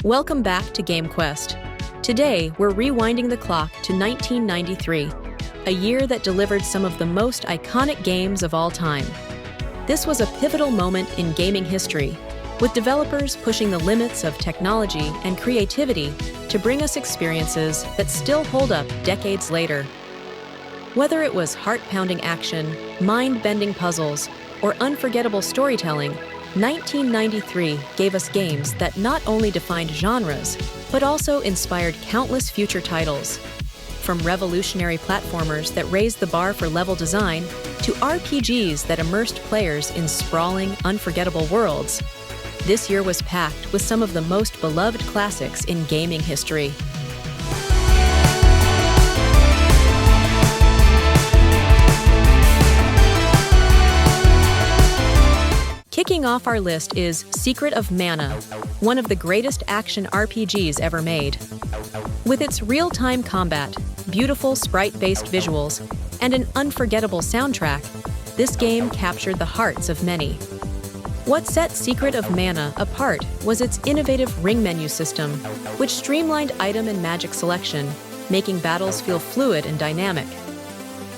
Welcome back to GameQuest. Today, we're rewinding the clock to 1993, a year that delivered some of the most iconic games of all time. This was a pivotal moment in gaming history, with developers pushing the limits of technology and creativity to bring us experiences that still hold up decades later. Whether it was heart-pounding action, mind-bending puzzles, or unforgettable storytelling, 1993 gave us games that not only defined genres, but also inspired countless future titles. From revolutionary platformers that raised the bar for level design, to RPGs that immersed players in sprawling, unforgettable worlds, this year was packed with some of the most beloved classics in gaming history. Kicking off our list is Secret of Mana, one of the greatest action RPGs ever made. With its real-time combat, beautiful sprite-based visuals, and an unforgettable soundtrack, this game captured the hearts of many. What set Secret of Mana apart was its innovative ring menu system, which streamlined item and magic selection, making battles feel fluid and dynamic.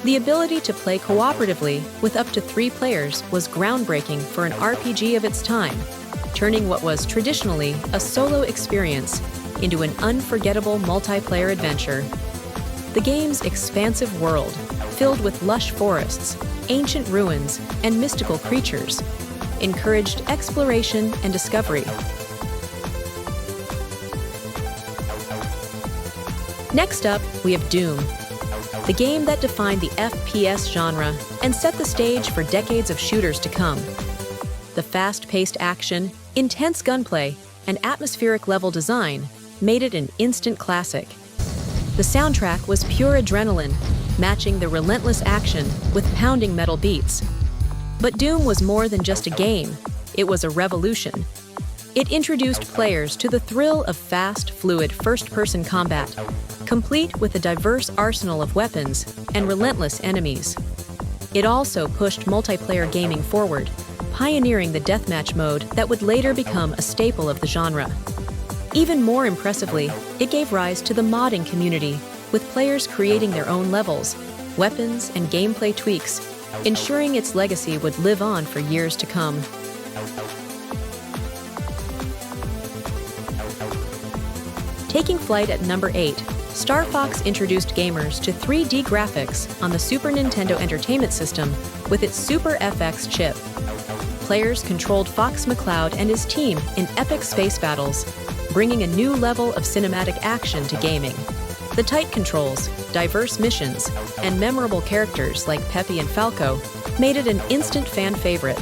The ability to play cooperatively with up to 3 players was groundbreaking for an RPG of its time, turning what was traditionally a solo experience into an unforgettable multiplayer adventure. The game's expansive world, filled with lush forests, ancient ruins, and mystical creatures, encouraged exploration and discovery. Next up, we have Doom, the game that defined the FPS genre and set the stage for decades of shooters to come. The fast-paced action, intense gunplay, and atmospheric level design made it an instant classic. The soundtrack was pure adrenaline, matching the relentless action with pounding metal beats. But Doom was more than just a game, it was a revolution. It introduced players to the thrill of fast, fluid first-person combat, complete with a diverse arsenal of weapons and relentless enemies. It also pushed multiplayer gaming forward, pioneering the deathmatch mode that would later become a staple of the genre. Even more impressively, it gave rise to the modding community, with players creating their own levels, weapons, and gameplay tweaks, ensuring its legacy would live on for years to come. Taking flight at number 8, Star Fox introduced gamers to 3D graphics on the Super Nintendo Entertainment System with its Super FX chip. Players controlled Fox McCloud and his team in epic space battles, bringing a new level of cinematic action to gaming. The tight controls, diverse missions, and memorable characters like Peppy and Falco made it an instant fan favorite.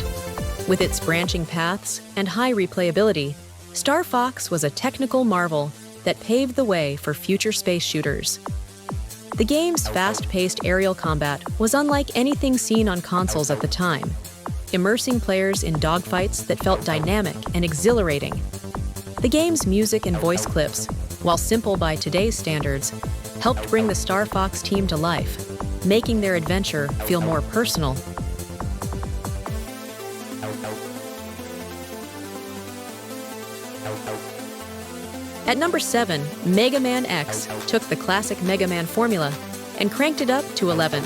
With its branching paths and high replayability, Star Fox was a technical marvel that paved the way for future space shooters. The game's fast-paced aerial combat was unlike anything seen on consoles at the time, immersing players in dogfights that felt dynamic and exhilarating. The game's music and voice clips, while simple by today's standards, helped bring the Star Fox team to life, making their adventure feel more personal. At number 7, Mega Man X took the classic Mega Man formula and cranked it up to 11.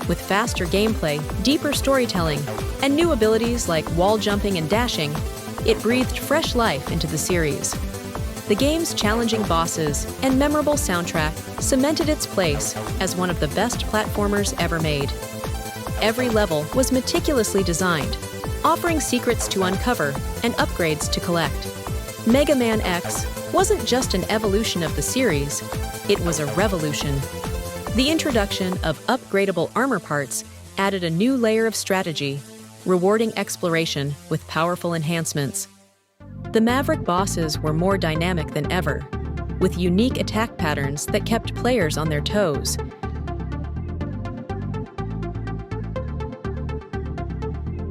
With faster gameplay, deeper storytelling, and new abilities like wall jumping and dashing, it breathed fresh life into the series. The game's challenging bosses and memorable soundtrack cemented its place as one of the best platformers ever made. Every level was meticulously designed, offering secrets to uncover and upgrades to collect. Mega Man X wasn't just an evolution of the series, it was a revolution. The introduction of upgradable armor parts added a new layer of strategy, rewarding exploration with powerful enhancements. The Maverick bosses were more dynamic than ever, with unique attack patterns that kept players on their toes.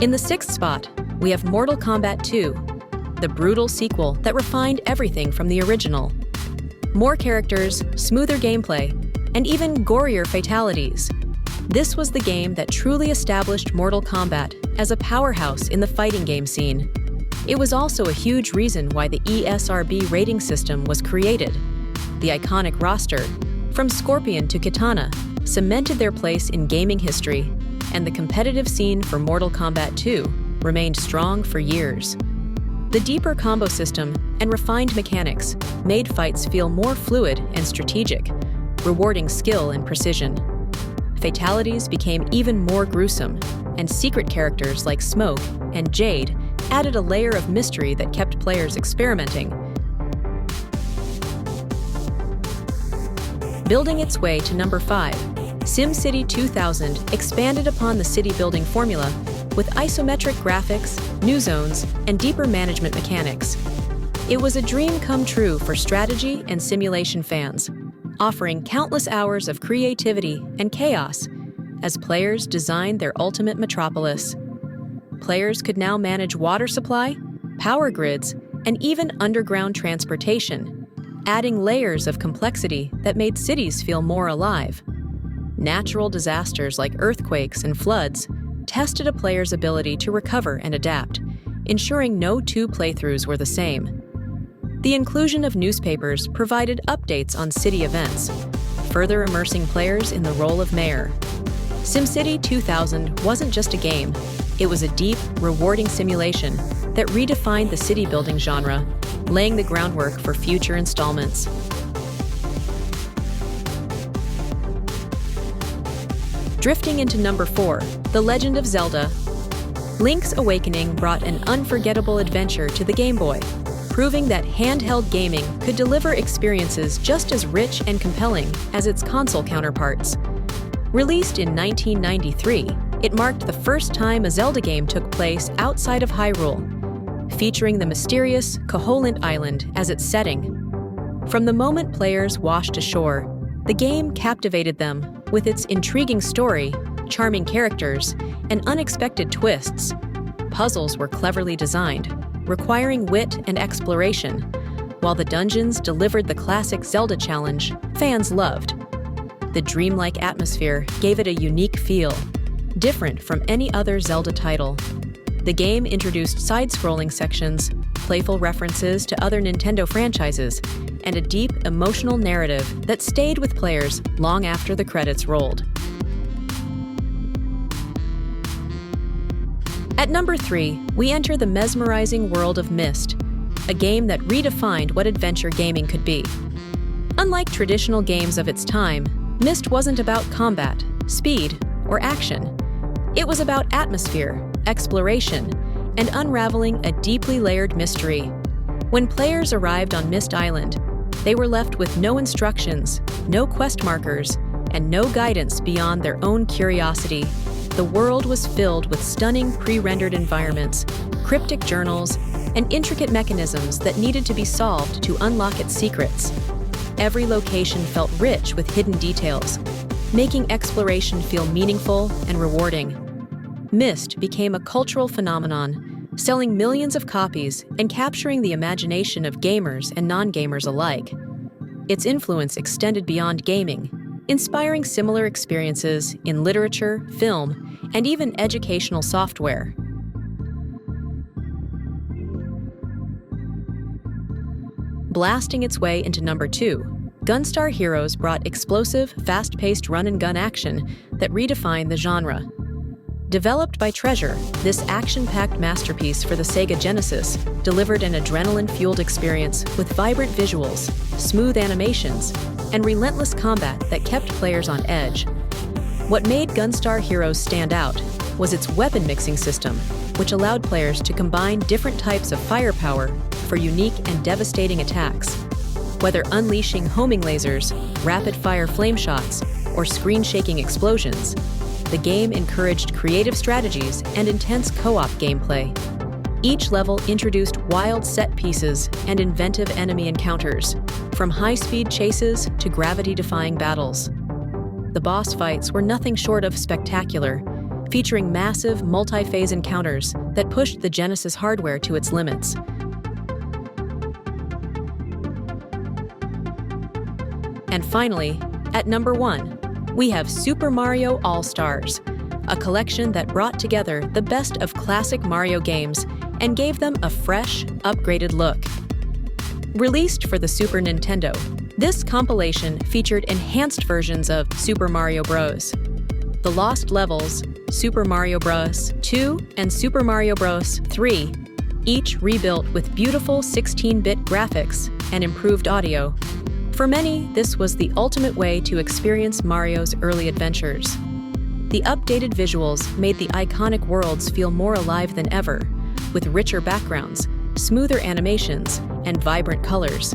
In the 6th spot, we have Mortal Kombat II, the brutal sequel that refined everything from the original. More characters, smoother gameplay, and even gorier fatalities. This was the game that truly established Mortal Kombat as a powerhouse in the fighting game scene. It was also a huge reason why the ESRB rating system was created. The iconic roster, from Scorpion to Kitana, cemented their place in gaming history, and the competitive scene for Mortal Kombat II remained strong for years. The deeper combo system and refined mechanics made fights feel more fluid and strategic, rewarding skill and precision. Fatalities became even more gruesome, and secret characters like Smoke and Jade added a layer of mystery that kept players experimenting. Building its way to number 5, SimCity 2000 expanded upon the city-building formula with isometric graphics, new zones, and deeper management mechanics. It was a dream come true for strategy and simulation fans, offering countless hours of creativity and chaos as players designed their ultimate metropolis. Players could now manage water supply, power grids, and even underground transportation, adding layers of complexity that made cities feel more alive. Natural disasters like earthquakes and floods tested a player's ability to recover and adapt, ensuring no two playthroughs were the same. The inclusion of newspapers provided updates on city events, further immersing players in the role of mayor. SimCity 2000 wasn't just a game, it was a deep, rewarding simulation that redefined the city-building genre, laying the groundwork for future installments. Drifting into number 4, The Legend of Zelda. Link's Awakening brought an unforgettable adventure to the Game Boy, proving that handheld gaming could deliver experiences just as rich and compelling as its console counterparts. Released in 1993, it marked the first time a Zelda game took place outside of Hyrule, featuring the mysterious Koholint Island as its setting. From the moment players washed ashore, the game captivated them with its intriguing story, charming characters, and unexpected twists. Puzzles were cleverly designed, requiring wit and exploration, while the dungeons delivered the classic Zelda challenge fans loved. The dreamlike atmosphere gave it a unique feel, different from any other Zelda title. The game introduced side-scrolling sections, playful references to other Nintendo franchises, and a deep, emotional narrative that stayed with players long after the credits rolled. At number 3, we enter the mesmerizing world of Myst, a game that redefined what adventure gaming could be. Unlike traditional games of its time, Myst wasn't about combat, speed, or action. It was about atmosphere, exploration, and unraveling a deeply layered mystery. When players arrived on Myst Island, they were left with no instructions, no quest markers, and no guidance beyond their own curiosity. The world was filled with stunning pre-rendered environments, cryptic journals, and intricate mechanisms that needed to be solved to unlock its secrets. Every location felt rich with hidden details, making exploration feel meaningful and rewarding. Myst became a cultural phenomenon, selling millions of copies and capturing the imagination of gamers and non-gamers alike. Its influence extended beyond gaming, inspiring similar experiences in literature, film, and even educational software. Blasting its way into number 2, Gunstar Heroes brought explosive, fast-paced run-and-gun action that redefined the genre. Developed by Treasure, this action-packed masterpiece for the Sega Genesis delivered an adrenaline-fueled experience with vibrant visuals, smooth animations, and relentless combat that kept players on edge. What made Gunstar Heroes stand out was its weapon mixing system, which allowed players to combine different types of firepower for unique and devastating attacks. Whether unleashing homing lasers, rapid-fire flame shots, or screen-shaking explosions, the game encouraged creative strategies and intense co-op gameplay. Each level introduced wild set pieces and inventive enemy encounters, from high-speed chases to gravity-defying battles. The boss fights were nothing short of spectacular, featuring massive, multi-phase encounters that pushed the Genesis hardware to its limits. And finally, at number 1, we have Super Mario All-Stars, a collection that brought together the best of classic Mario games and gave them a fresh, upgraded look. Released for the Super Nintendo, this compilation featured enhanced versions of Super Mario Bros., The Lost Levels, Super Mario Bros. 2, and Super Mario Bros. 3, each rebuilt with beautiful 16-bit graphics and improved audio. For many, this was the ultimate way to experience Mario's early adventures. The updated visuals made the iconic worlds feel more alive than ever, with richer backgrounds, smoother animations, and vibrant colors.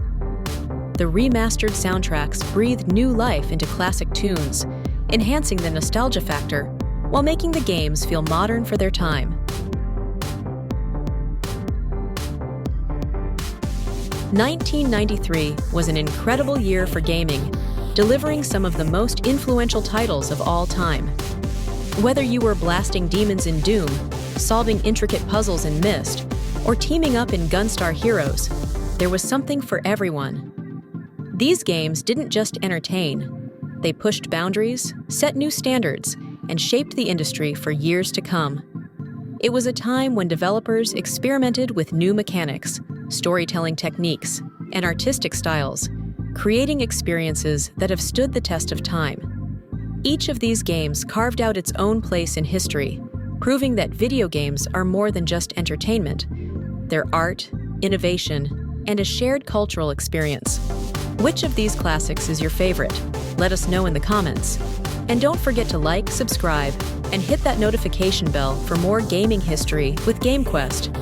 The remastered soundtracks breathed new life into classic tunes, enhancing the nostalgia factor while making the games feel modern for their time. 1993 was an incredible year for gaming, delivering some of the most influential titles of all time. Whether you were blasting demons in Doom, solving intricate puzzles in Myst, or teaming up in Gunstar Heroes, there was something for everyone. These games didn't just entertain. They pushed boundaries, set new standards, and shaped the industry for years to come. It was a time when developers experimented with new mechanics, storytelling techniques, and artistic styles, creating experiences that have stood the test of time. Each of these games carved out its own place in history, proving that video games are more than just entertainment. They're art, innovation, and a shared cultural experience. Which of these classics is your favorite? Let us know in the comments. And don't forget to like, subscribe, and hit that notification bell for more gaming history with GameQuest.